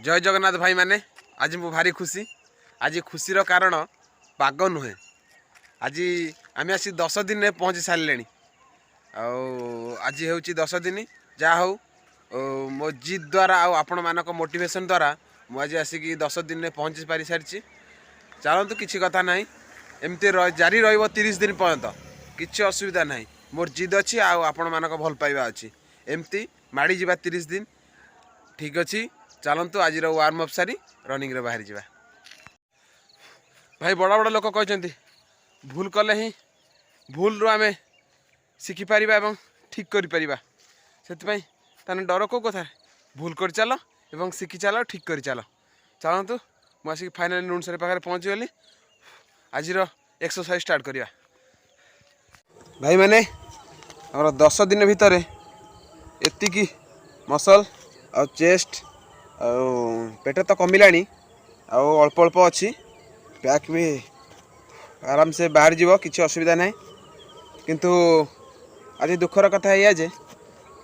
जय जगन्नाथ भाई माने। आज मु भारी खुशी। आज खुशीर कारण पाग नुहे। आज आम आसी 10 दिन पहुँची सारे। आज हूँ 10 दिन जहाँ हो मो जिद द्वारा आपण मानक मोटिवेशन द्वारा मुझे आसिक 10 दिन पहुँची पारी सारी। चलतु किसी कथा ना एमती जारी रो 30 दिन पर्यंत किसी असुविधा ना। मोर जिद अच्छी आपण मानक भल पाइबा अच्छी एमती माड़ी जा 30 दिन ठीक अच्छी। चलतु आज वार्म अप सारी रनिंग रे बाहरी जा। भाई बड़ा बड़ा लोक कहते भूल कले ही भूल रू आम शिखिपर और ठीक कर से डर कौ कथा भूल कर चल और शिखि चल ठीक कर चल। चलतु मुझे फाइनाल नुनसरी पाखे पहुँची गली। आज एक्सरसाइज स्टार्ट करवा भाई मैंने आम 10 दिन भितर एतिकी मसल आ चेस्ट आ पेट तो कमिला अल्प अल्प अच्छी पैक भी आराम से बाहर जीव किसी असुविधा ना। किंतु आज दुखर कथा या जे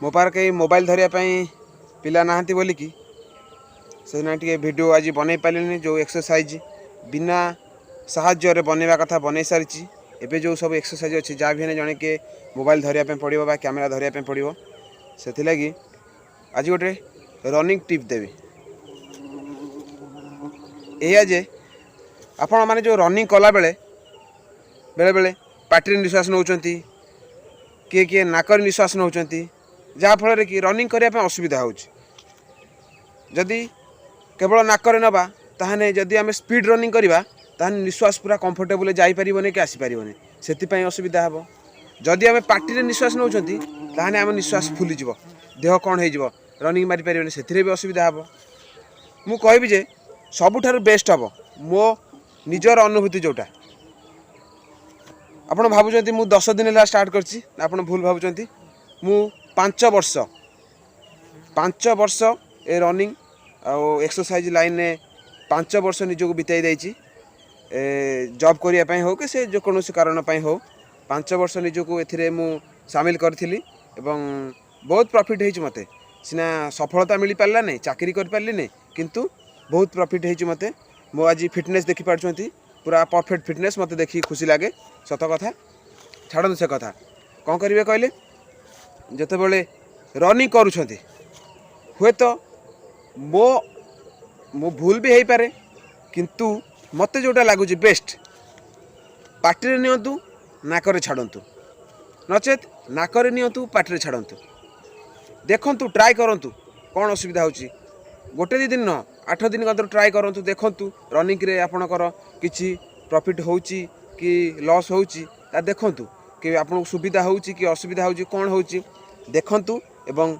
मो पार कहीं मोबाइल धरियापाई पिला नाहांती बोलिकी से ना टे वीडियो आज बन पारे। जो एक्सरसाइज बिना साहाय्य बनवा कथा बन सारी एवं जो सब एक्सरसाइज अच्छी जहाँ भी जड़े के मोबाइल धरिया पड़ो बा कैमेरा धरिया पड़ो से लगी आज गोटे रनिंग टिप देवी यह जे आपण मैंने जो रनिंग कला बेले बेले बेले पार्टी निश्वास नौ किए किए नाकर निश्वास नौ जहाँफल कि रनिंग करने असुविधा होदी केवल नाकर नवा ताहने जदि आम स्पीड रनिंग करवा ताहने निश्वास पूरा कंफर्टेबल जापर कि आसीपर से असुविधा हे। जदि आम पार्टी निश्वास नौ ताहने आम निश्वास फुलीज देह कौन हो रनिंग मारी पारे से भी असुविधा हे। मु कहबी जे सबुठार बेस्ट हम मो निजर अनुभूति जोटा आपड़ भावुं मु 10 दिन है स्टार्ट करछि आपड़ भूल भावुं मु 5 वर्ष ए रनिंग आ एक्सरसाइज लाइन ने 5 वर्ष निजक बिताई देछि। जॉब करने हो कि से जो कौन कारण हो 5 वर्ष निजक ए सामिल करी बहुत प्रॉफिट है मते। सीना सफलता मिल पारा नहीं चाकरी कर पारे नहीं किंतु बहुत प्रॉफिट है मते। मो आज फिटनेस देखी पार्टी पूरा परफेक्ट फिटनेस मते देखी खुशी लगे। सत कथा छाड़ से कथा कौन करेंगे कहले जिते बड़े रनिंग करुँच हुए तो मो मो भूल भी हो पारे किंतु मते जोटा लगुच बेस्ट पार्टी नियंतु नाकर छाड़तु नचेत नाकर नियंतु पार्टी छाड़तु देखु ट्राए करूँ कौन असुविधा हो गोटे 2 दिन न 8 दिन कदर ट्राए करूँ देखु रनिंग रे आपणकर किसी प्रॉफिट हो कि लॉस हो देखु कि आपको सुविधा हो कि असुविधा हो कौन हो देखु एवं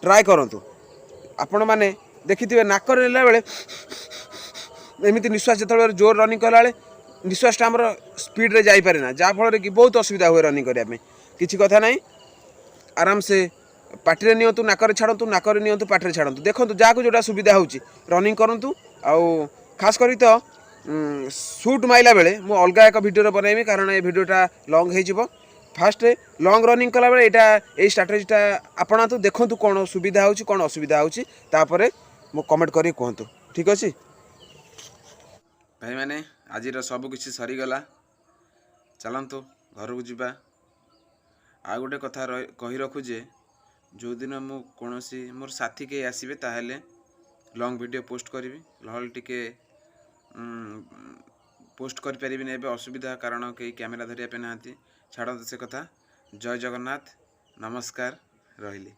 ट्राए करूँ। आपण मैंने देखिथे नाकर नेला बेले एमती निश्वास जो जोर रनिंग कला निश्वास आमर स्पीड रे जाई पारे ना जहाँफल कि बहुत असुविधा हुए रनिंग करने किसी कथा ना। आराम से पार्टी नियंतु नाकर छाड़तु नाकर नियंतु पार्टी छाड़तु देखो जहाँ को जोटा सुविधा हो रनिंग करूँ। आउ खास करी तो शूट माइला बेले मु अलग एक वीडियो बनैमी कारण ये वीडियोटा लंग हो। फास्ट लंग रनिंग कला बेले ये स्ट्राटेजीटा आपणातु देखु कौन सुविधा हो कौन असुविधा होपर मो कमेंट करी कहतु ठीक अच्छे भाई मैंने आज सबकि सरीगला। चलतु घर को जीवा आ गोटे कथा कही रखुजे जो दिन मु कौन मोर साथी के आसबे ताहले लंग वीडियो पोस्ट करी लहल टिके पोस्ट कर पारिबिन एबे असुविधा कारण कई कैमेरा धरिया पे ना छाड़ से कथा। जय जगन्नाथ नमस्कार रहिली।